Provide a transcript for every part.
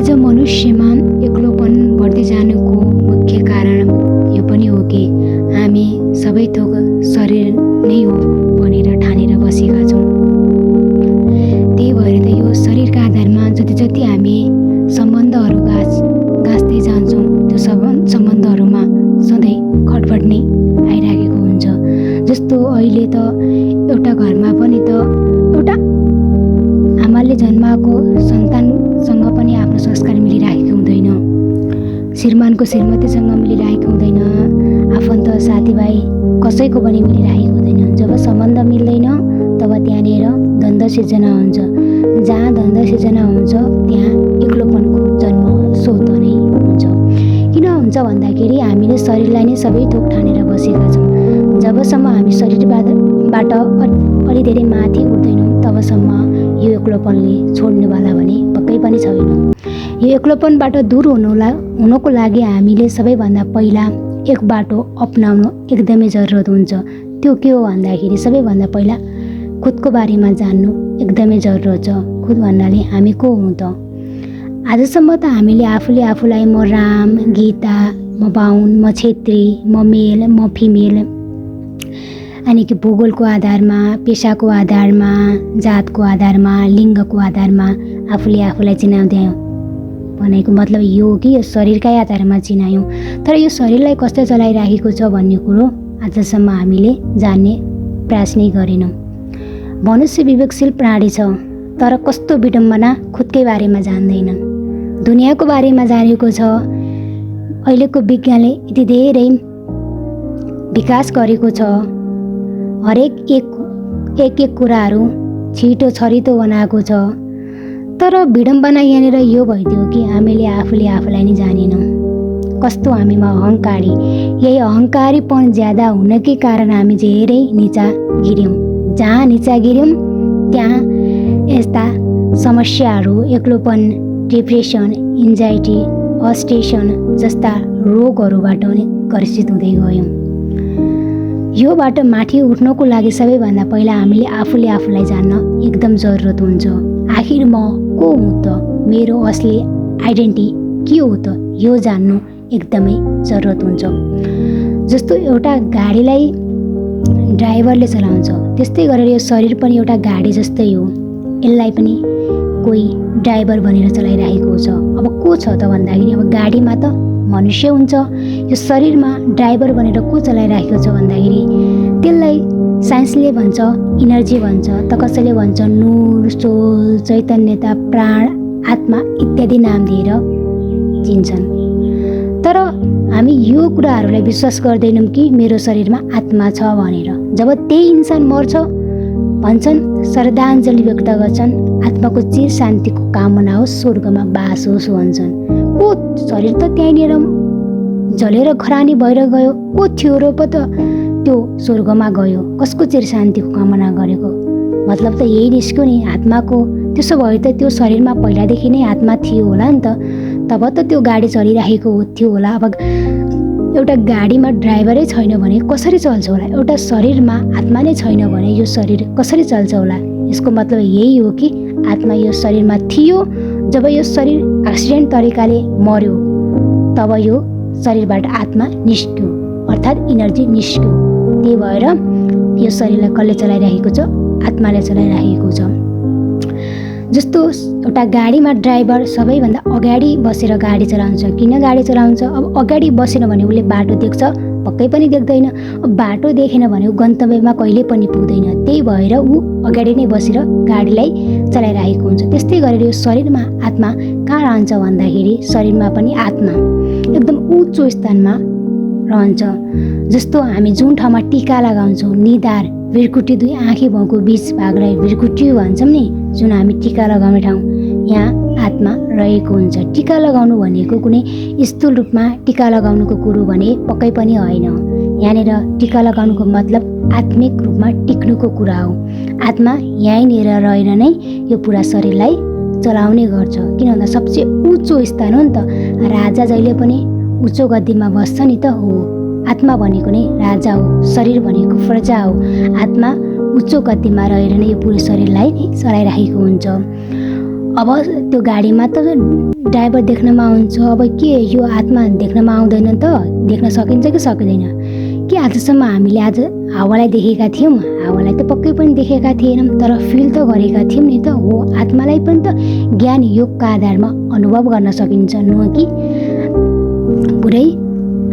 आज मनुष्यमा एक्लोपन बढ्दै जानुको मुख्य कारण यो पनि हो कि हामी सबै थोक शरीर नै हो भनेर ठानेर बसेका छौँ। त्यही भएर त यो शरीरका आधारमा जति जति हामी सम्बन्धहरू गाँच्दै जान्छौँ त्यो सम्बन्धहरूमा सधैँ खटपट नै आइराखेको हुन्छ। जस्तो अहिले त एउटा घरमा पनि त एउटा आमाले जन्माएको सन्तानसँग पनि आफ्नो संस्कार मिलिरहेको हुँदैन, श्रीमानको श्रीमतीसँग मिलिरहेको हुँदैन, आफन्त साथीभाइ कसैको पनि मिलिरहेको हुँदैन। जब सम्बन्ध मिल्दैन तब त्यहाँनिर द्वन्द्व सिर्जना हुन्छ। जहाँ द्वन्द्व सिर्जना हुन्छ त्यहाँ एक्लोपनको जन्म स्वत नै हुन्छ। किन हुन्छ भन्दाखेरि हामीले शरीरलाई नै सबै थोक ठानेर बसेका छौँ। जबसम्म हामी शरीरबाट अलि धेरै माथि उठ्दैनौँ तबसम्म यो एक्लोपनले छोड्नेवाला भने पक्कै पनि छैन। यो एक्लोपनबाट दूर हुनको लागि हामीले सबैभन्दा पहिला एक बाटो अपनाउनु एकदमै जरुरत हुन्छ। त्यो के हो भन्दाखेरि सबैभन्दा पहिला खुदको बारेमा जान्नु एकदमै जरुरत छ। खुद भन्नाले हामी को हौँ त? आजसम्म त हामीले आफूले आफूलाई म राम, गीता, म बाहुन, म छेत्री, म मेल, म फिमेल अनि कि भूगोलको आधारमा, पेसाको आधारमा, जातको आधारमा, लिङ्गको आधारमा आफूले आफूलाई चिनाउँदै भनेको मतलब यो हो कि यो शरीरकै आधारमा चिनायौँ। तर यो शरीरलाई कस्तो चलाइराखेको छ भन्ने कुरो आजसम्म हामीले जान्ने प्रयास नै गरेनौँ। मनुष्य विवेकशील प्राणी छ तर कस्तो विडम्बना खुदकै बारेमा जान्दैनन्। दुनियाँको बारेमा जानेको छ। अहिलेको विज्ञानले यति धेरै विकास गरेको छ, हरेक एक कुराहरू छिटो छरितो बनाएको छ। तर विडम्बना यहाँनिर यो भइदियो कि हामीले आफूले आफूलाई नै जानेनौँ। कस्तो हामीमा अहङ्कारी, यही अहङ्कारीपन ज्यादा हुनकै कारण हामी धेरै निचा गिर्यौँ। जहाँ निचा गिर्यौँ त्यहाँ यस्ता समस्याहरू, एक्लोपन, डिप्रेसन, एन्जाइटी, फ्रस्ट्रेसन जस्ता रोगहरूबाट नै ग्रसित हुँदै गयौँ। योबाट माथि उठ्नको लागि सबैभन्दा पहिला हामीले आफूले आफूलाई जान्न एकदम जरुरत हुन्छ। आखिर म को हुँ त? मेरो असली आइडेन्टिटी के हो त? यो जान्नु एकदमै जरुरत हुन्छ। जस्तो एउटा गाडीलाई ड्राइभरले चलाउँछ त्यस्तै गरेर यो शरीर पनि एउटा गाडी जस्तै हो। यसलाई पनि कोही ड्राइभर भनेर चलाइरहेको छ। अब को छ त भन्दाखेरि अब गाडीमा त मनुष्य हुन्छ, यो शरीरमा ड्राइभर भनेर को चलाइरहेको छ भन्दाखेरि त्यसलाई साइन्सले भन्छ इनर्जी भन्छ, त कसैले भन्छ नूर, सोल, चैतन्यता, प्राण, आत्मा इत्यादि नाम दिएर चिन्छन्। तर हामी यो कुराहरूलाई विश्वास गर्दैनौँ कि मेरो शरीरमा आत्मा छ भनेर। जब त्यही इन्सान मर्छ भन्छन्, श्रद्धाञ्जली व्यक्त गर्छन्, आत्माको चिर शान्तिको कामना होस्, स्वर्गमा बास होस् भन्छन्। को शरीर त त्यहीँनिर जलेर खरानी भएर गयो, को थियो र पो त त्यो स्वर्गमा गयो? कसको चिर शान्तिको कामना गरेको? मतलब त यही निस्क्यो नि आत्माको। त्यसो भए त त्यो शरीरमा पहिलादेखि नै आत्मा थियो होला नि त, तब त त्यो गाडी चलिरहेको थियो होला। अब एउटा गाडीमा ड्राइभरै छैन भने कसरी चल्छ होला? एउटा शरीरमा आत्मा नै छैन भने यो शरीर कसरी चल्छ होला? यसको मतलब यही हो कि आत्मा यो शरीरमा थियो। जब यो शरीर एक्सिडेन्ट तरिकाले मर्यो तब यो शरीरबाट आत्मा निस्क्यो, अर्थात् इनर्जी निस्क्यो। त्यही भएर यो शरीरलाई कसले चलाइरहेको छ? आत्माले चलाइरहेको छ। जस्तो एउटा गाडीमा ड्राइभर सबैभन्दा अगाडि बसेर गाडी चलाउँछ। किन गाडी चलाउँछ? अब अगाडि बसेन भने उसले बाटो देख्छ? पक्कै पनि देख्दैन। अब बाटो देखेन भने ऊ गन्तव्यमा कहिले पनि पुग्दैन। त्यही भएर ऊ अगाडि नै बसेर गाडीलाई चलाइरहेको हुन्छ। त्यस्तै गरेर यो शरीरमा आत्मा कहाँ रहन्छ भन्दाखेरि शरीरमा पनि आत्मा एकदम उच्च स्थानमा रहन्छ। जस्तो हामी जुन ठाउँमा टिका लगाउँछौँ, निधार, भिरकुटी, दुई आँखी भाउको बिच भागलाई भिरकुटी भन्छौँ नि, जुन हामी टिका लगाउने ठाउँ, यहाँ आत्मा रहेको हुन्छ। टिका लगाउनु भनेको कुनै स्थूल रूपमा टिका लगाउनुको कुरो भने पक्कै पनि होइन। यहाँनिर टिका लगाउनुको मतलब आत्मिक रूपमा टिक्नुको कुरा हो। आत्मा यहीँनिर रहेर नै यो पुरा शरीरलाई चलाउने गर्छ। किन भन्दा सबसे उच्च स्थान हो नि त। राजा जहिले पनि उच्च गद्दीमा बस्छ नि त हो। आत्मा भनेको नै राजा हो, शरीर भनेको प्रजा हो। आत्मा उच्च गद्दीमा रहेर नै यो पुरै शरीरलाई चलाइरहेको हुन्छ। अब त्यो गाडीमा त ड्राइभर देख्नमा आउँछ, अब के यो आत्मा देख्नमा आउँदैन त? देख्न सकिन्छ कि सकिँदैन? कि आजसम्म हामीले आज हावालाई देखेका थियौँ, हावालाई त पक्कै पनि देखेका थिएनौँ, तर फिल त गरेका थियौँ नि त। हो, आत्मालाई पनि त ज्ञान योगका आधारमा अनुभव गर्न सकिन्छ, न कि पुरै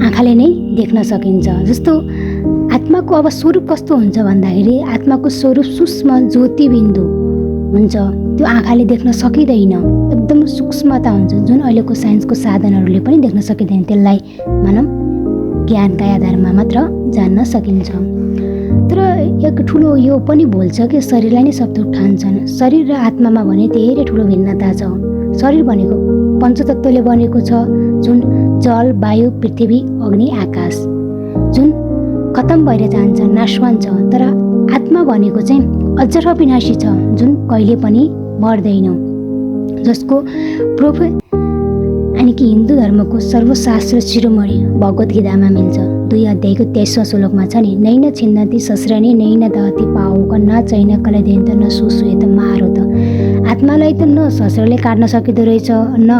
आँखाले नै देख्न सकिन्छ। जस्तो आत्माको अब स्वरूप कस्तो हुन्छ भन्दाखेरि आत्माको स्वरूप सूक्ष्म ज्योतिबिन्दु हुन्छ, त्यो आँखाले देख्न सकिँदैन, एकदम सूक्ष्मता हुन्छ जुन अहिलेको साइन्सको साधनहरूले पनि देख्न सकिँदैन। त्यसलाई मानव ज्ञानका आधारमा मात्र जान्न सकिन्छ। तर एक ठुलो यो पनि बोल्छ कि शरीरलाई नै सब थोक ठान्छन्। शरीर र आत्मामा भने धेरै ठुलो भिन्नता छ। शरीर भनेको पञ्चतत्त्वले बनेको छ, जुन जल, वायु, पृथ्वी, अग्नि, आकाश, जुन खतम भएर जान्छ, नाशवान छ। तर आत्मा भनेको चाहिँ अजर अविनाशी छ, जुन कहिले पनि मर्दैन, जसको प्रुफ यानि कि हिन्दू धर्मको सर्वशास्त्र शिरोमणि भगवत गीतामा मिल्छ। 2 अध्यायको 23वां श्लोकमा छ नि, नैन छिन्दति शस्त्रने नैन दहति पावक न चैन कलदेन्त न सुसुएत मारोत। आत्मालाई त न शस्त्रले काट्न सकिँदो रहेछ, न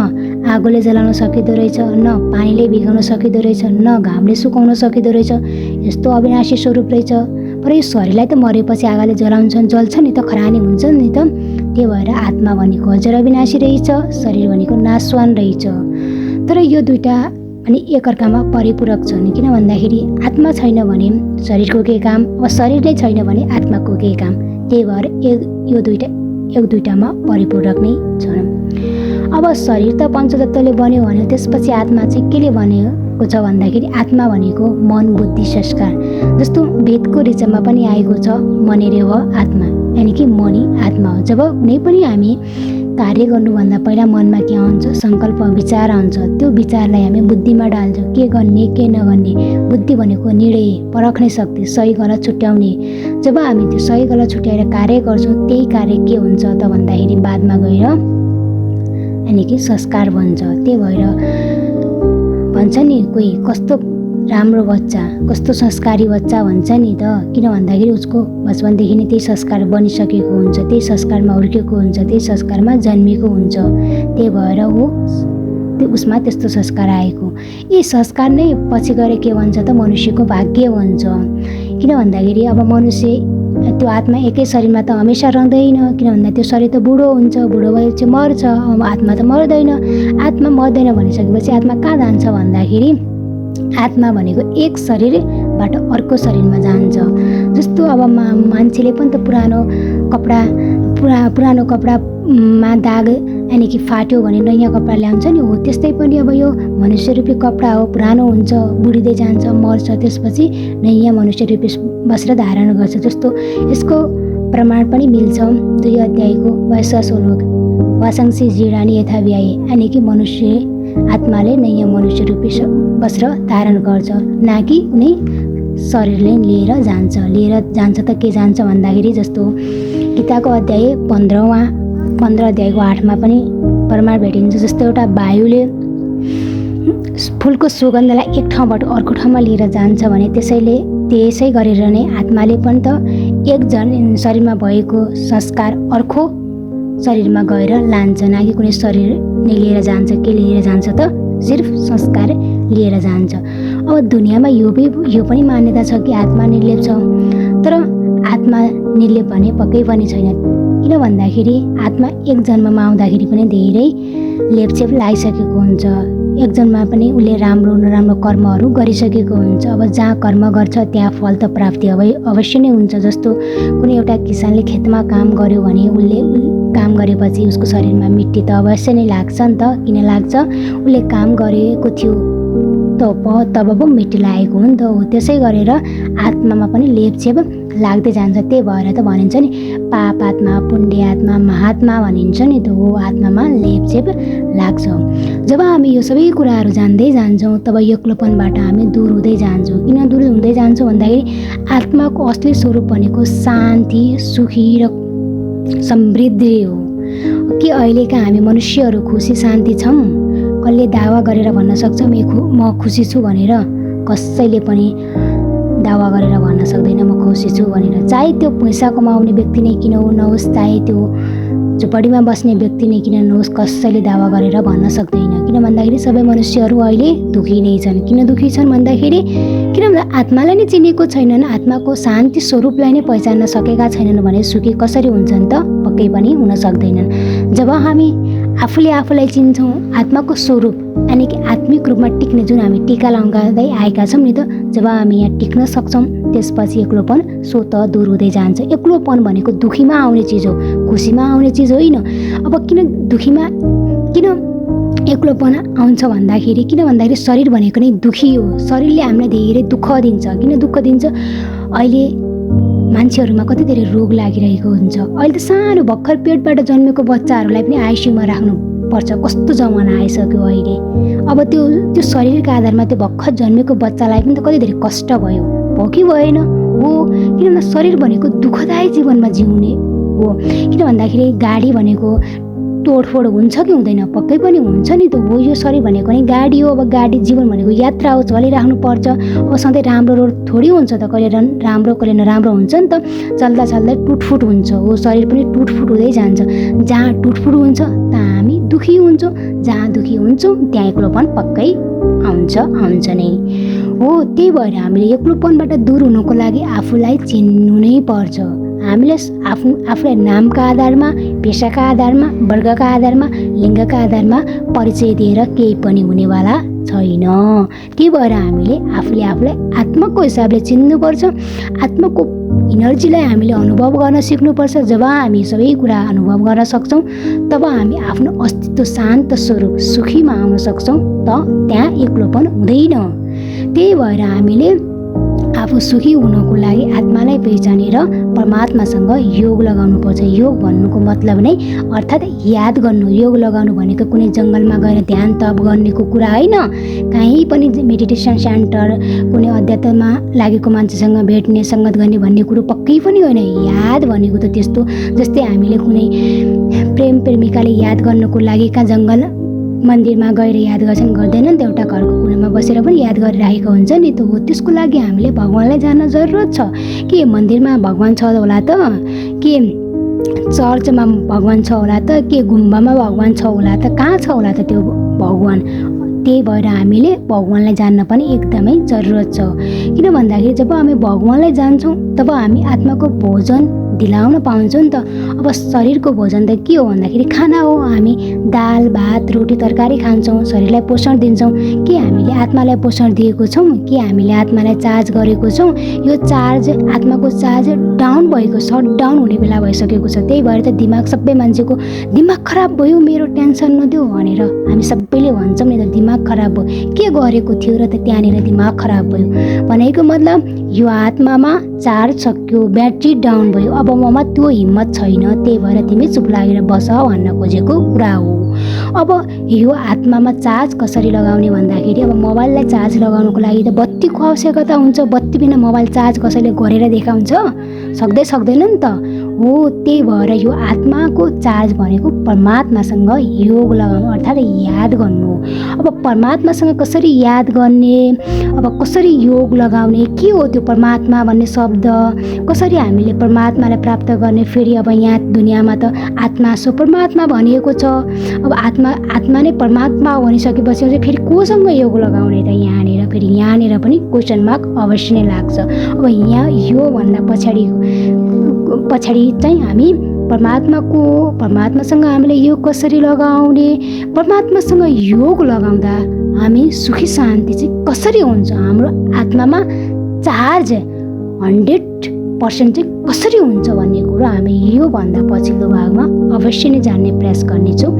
आगोले जलाउन सकिँदो रहेछ, न पानीले भिगाउन सकिँदो रहेछ, न घामले सुकाउन सकिँदो रहेछ। यस्तो अविनाशी स्वरूप रहेछ। पर यो शरीरलाई त मरेपछि आगोले जलाउँछन्, जल्छ नि त, खरानी हुन्छ नि त। त्यही भएर आत्मा भनेको अजर अविनाशी रहेछ, शरीर भनेको नाशवान रहेछ। तर यो दुईटा अनि एकअर्कामा परिपूरक छन्। किन भन्दाखेरि आत्मा छैन भने शरीरको केही काम, अब शरीर नै छैन भने आत्माको केही काम। त्यही भएर यो दुईटा एक दुईटामा परिपूरक नै छन्। अब शरीर त पञ्चतत्त्वले बन्यो भने त्यसपछि आत्मा चाहिँ केले बनेको छ भन्दाखेरि आत्मा भनेको मन, बुद्धि, संस्कार। जस्तो वेदको ऋचामा पनि आएको छ, मनेरे व आत्मा, यानि कि मनी आत्मा हो। जब कुनै पनि हामी कार्य गर्नुभन्दा पहिला मनमा के आउँछ? सङ्कल्प, विचार आउँछ। त्यो विचारलाई हामी बुद्धिमा डाल्छौँ, के गर्ने के नगर्ने। बुद्धि भनेको निर्णय, परख्ने शक्ति, सही गलत छुट्याउने। जब हामी त्यो सही गलत छुट्याएर कार्य गर्छौँ, त्यही कार्य के हुन्छ त भन्दाखेरि बादमा गएर यानि कि संस्कार बन्छ। त्यही भएर भन्छ नि कोही, कस्तो राम्रो बच्चा, कस्तो संस्कारी बच्चा भन्छ नि त। किन भन्दाखेरि उसको बचपनदेखि नै त्यही संस्कार बनिसकेको हुन्छ, त्यही संस्कारमा हुर्केको हुन्छ, त्यही संस्कारमा जन्मिएको हुन्छ। त्यही भएर उसमा त्यस्तो संस्कार आएको। यी संस्कार नै पछि गएर के भन्छ त मनुष्यको भाग्य भन्छ। किन भन्दाखेरि अब मनुष्य त्यो आत्मा एकै शरीरमा त हमेसा रहँदैन। किन भन्दा त्यो शरीर त बुढो हुन्छ, बुढो भएपछि मर्छ। अब आत्मा त मर्दैन। आत्मा मर्दैन भनिसकेपछि आत्मा कहाँ जान्छ भन्दाखेरि आत्मा भनेको एक शरीरबाट अर्को शरीरमा जान्छ। जस्तो अब मान्छेले पनि त पुरानो कपडामा दाग यानि कि फाट्यो भने नयाँ कपडा ल्याउँछ नि, हो त्यस्तै पनि अब यो मनुष्य रूपी कपडा हो, पुरानो हुन्छ, बुढिँदै जान्छ, मर्छ, त्यसपछि नयाँ मनुष्य रूपी वस्त्र धारण गर्छ। जस्तो यसको प्रमाण पनि मिल्छ 2 अध्यायको 22वां श्लोक, वासंसी जीर्णानि यथा व्याये, यानि कि मनुष्य आत्माले नयाँ मनुष्य रूपी वस्त्र धारण गर्छ, न कि कुनै शरीरले लिएर जान्छ त के जान्छ भन्दाखेरि जस्तो गीताको अध्याय 15 अध्यायको 8मा पनि प्रमाण भेटिन्छ। जस्तो एउटा वायुले फुलको सुगन्धलाई एक ठाउँबाट अर्को ठाउँमा लिएर जान्छ भने त्यसै गरेर नै आत्माले पनि त एक शरीरमा भएको संस्कार अर्को शरीरमा गएर लान्छ, न कि कुनै शरीर नै लिएर जान्छ। के लिएर जान्छ त? सिर्फ संस्कार लिएर जान्छ। अब दुनियाँमा यो पनि मान्यता छ कि आत्मा निर्लेप छ, तर आत्मा निर्लेप भने पक्कै पनि छैन। किन भन्दाखेरि आत्मा एक जन्ममा आउँदाखेरि पनि धेरै लेपछेप लागिसकेको हुन्छ। एक जन्ममा पनि उसले राम्रो नराम्रो कर्महरू गरिसकेको हुन्छ। अब जहाँ कर्म गर्छ त्यहाँ फल त प्राप्ति अवश्य नै हुन्छ। जस्तो कुनै एउटा किसानले खेतमा काम गर्यो भने उसले काम गरेपछि उसको शरीरमा मिट्टी त अवश्य नै लाग्छ नि त। किन लाग्छ? उसले काम गरेको थियो तब पो मिट्टी लागेको हो नि त। हो त्यसै गरेर आत्मामा पनि लेपछेप लाग्दै जान्छ। त्यही भएर त भनिन्छ नि पाप आत्मा, पुण्य आत्मा, महात्मा भनिन्छ नि त। हो आत्मामा लेपछेप लाग्छ। जब हामी यो सबै कुराहरू जान्दै जान्छौँ तब एक्लोपनबाट हामी दूर हुँदै जान्छौँ। किन दूर हुँदै जान्छौँ भन्दाखेरि आत्माको असली स्वरूप भनेको शान्ति, सुखी र समृद्धि हो। के अहिलेका हामी मनुष्यहरू खुसी शान्ति छौँ? कसले दावा गरेर भन्न सक्छ म खुसी छु भनेर? कसैले पनि दावा गरेर भन्न सक्दैन म खुसी छु भनेर। चाहे त्यो पैसा कमाउने व्यक्ति नै किन नहोस्, चाहे त्यो झुपडीमा बस्ने व्यक्ति नै किन नहोस् कसैले दावा गरेर भन्न सक्दैन। किन भन्दाखेरि सबै मनुष्यहरू अहिले दुखी नै छन्। किन दुखी छन् भन्दाखेरि किन भन्दा आत्मालाई नै चिनेको छैनन्, आत्माको शान्ति स्वरूपलाई नै पहिचान्न सकेका छैनन् भने सुखी कसरी हुन्छन् त? पक्कै पनि हुन सक्दैनन्। जब हामी आफूले आफूलाई चिन्छौँ, आत्माको स्वरूप यानि कि आत्मिक रूपमा टिक्ने जुन हामी टिका लगाउँदै आएका छौँ नि त, जब हामी यहाँ टिक्न सक्छौँ त्यसपछि एक्लोपन स्वत दूर हुँदै जान्छ। एक्लोपन भनेको दुखीमा आउने चिज हो, खुसीमा आउने चिज होइन। अब किन दुखीमा किन एक्लोपन आउँछ भन्दाखेरि किन भन्दाखेरि शरीर भनेको नै दुखी हो। शरीरले हामीलाई धेरै दुःख दिन्छ। किन दुःख दिन्छ? अहिले मान्छेहरूमा कति धेरै रोग लागिरहेको हुन्छ। अहिले त सानो भर्खर पेटबाट जन्मेको बच्चाहरूलाई पनि आइसियुमा राख्नु पर्छ। कस्तो जमाना आइसक्यो अहिले। अब त्यो शरीरका आधारमा त्यो भर्खर जन्मेको बच्चालाई पनि त कति धेरै कष्ट भयो कि भएन? हो। किन भन्दा शरीर भनेको दुःखदायी जीवनमा जिउने हो। किन भन्दाखेरि गाडी भनेको तोडफोड हुन्छ कि हुँदैन? पक्कै पनि हुन्छ नि त। हो, यो शरीर भनेको नै गाडी हो। अब गाडी जीवन भनेको यात्रा हो, चलिराख्नु पर्छ। अब सधैँ राम्रो रोड थोडी हुन्छ त, कहिले राम्रो कहिले नराम्रो हुन्छ नि त। चल्दा चल्दै टुटफुट हुन्छ। हो, शरीर पनि टुटफुट हुँदै जान्छ। जहाँ टुटफुट हुन्छ त्यहाँ हामी दुखी हुन्छौँ, जहाँ दुखी हुन्छौँ त्यहाँ एक्लोपन पक्कै आउँछ नै हो। त्यही भएर हामीले एक्लोपनबाट दूर हुनको लागि आफूलाई चिन्नु नै पर्छ। हामीले आफूलाई नामका आधारमा, पेसाका आधारमा, वर्गका आधारमा, लिङ्गका आधारमा परिचय दिएर केही पनि हुनेवाला छैन। त्यही भएर हामीले आफूलाई आत्माको हिसाबले चिन्नुपर्छ। आत्माको इनर्जीलाई हामीले अनुभव गर्न सिक्नुपर्छ। जब हामी सबै कुरा अनुभव गर्न सक्छौँ तब हामी आफ्नो अस्तित्व शान्त स्वरूप सुखीमा आउन सक्छौँ, त त्यहाँ एक्लोपन हुँदैन। त्यही भएर हामीले आफू सुखी हुनको लागि आत्मालाई पहिचानेर परमात्मासँग योग लगाउनुपर्छ। योग भन्नुको मतलब नै अर्थात् याद गर्नु। योग लगाउनु भनेको कुनै जङ्गलमा गएर ध्यान तप गर्नेको कुरा होइन। कहीँ पनि मेडिटेसन सेन्टर, कुनै अध्यात्ममा लागेको मान्छेसँग भेट्ने, सङ्गत गर्ने भन्ने कुरो पक्कै पनि होइन। याद भनेको त त्यस्तो जस्तै हामीले कुनै प्रेम प्रेमिकाले याद गर्नुको लागि कहाँ जङ्गल मन्दिरमा गएर याद गर्दैनन् त, एउटा घरको कुनामा बसेर पनि याद गरिरहेको हुन्छ नि त। हो, त्यसको लागि हामीले भगवान्लाई जान्न जरुरत छ। के मन्दिरमा भगवान् छ होला त? के चर्चमा भगवान् छ होला त? के गुम्बामा भगवान् छ होला त? कहाँ छ होला त त्यो भगवान्? त्यही भएर हामीले भगवान्लाई जान्न पनि एकदमै जरुरत छ। किन भन्दाखेरि जब हामी भगवान्लाई जान्छौँ तब हामी आत्माको भोजन दिलाउन पाउँछौँ नि त। अब शरीरको भोजन त के हो भन्दाखेरि खाना हो। हामी दाल भात रोटी तरकारी खान्छौँ, शरीरलाई पोषण दिन्छौँ। के हामीले आत्मालाई पोषण दिएको छौँ? के हामीले आत्मालाई चार्ज गरेको छौँ? यो चार्ज, आत्माको चार्ज डाउन भएको, सट डाउन हुने बेला भइसकेको छ। त्यही भएर त दिमाग, सबै मान्छेको दिमाग खराब भयो, मेरो टेन्सन नदेऊ भनेर हामी सबैले भन्छौँ नि त, दिमाग खराब भयो। के गरेको थियो र त त्यहाँनिर दिमाग खराब भयो भनेको मतलब यो आत्मामा चार्ज सक्यो, ब्याट्री डाउन भयो, अब ममा त्यो हिम्मत छैन, त्यही भएर तिमी चुप लागेर बस भन्न खोजेको कुरा हो। अब यो आत्मामा चार्ज कसरी लगाउने भन्दाखेरि अब मोबाइललाई चार्ज लगाउनको लागि त बत्तीको आवश्यकता हुन्छ। बत्ती बिना मोबाइल चार्ज कसैले गरेर देखाउँछ? सक्दैन नि त। हो, त्यही भएर यो आत्माको चार्ज भनेको परमात्मासँग योग लगाउनु अर्थात् याद गर्नु। अब परमात्मासँग कसरी याद गर्ने, अब कसरी योग लगाउने, के हो त्यो परमात्मा भन्ने शब्द, कसरी हामीले परमात्मालाई प्राप्त गर्ने? फेरि अब यहाँ दुनियाँमा त आत्मा सो परमात्मा भनिएको छ। अब आत्मा नै परमात्मा भनिसकेपछि फेरि कोसँग योग लगाउने त? यहाँनिर पनि क्वेसन मार्क अवश्य नै लाग्छ। अब यहाँ यो भन्दा पछाडि चाहिँ हामी परमात्मासँग हामीले योग कसरी लगाउने, परमात्मासँग योग लगाउँदा हामी सुखी शान्ति चाहिँ कसरी हुन्छ, हाम्रो आत्मामा चार्ज 100% चाहिँ कसरी हुन्छ भन्ने कुरो हामी यो भन्दा पछिल्लो भागमा अवश्य नै जान्ने प्रयास गर्नेछौँ।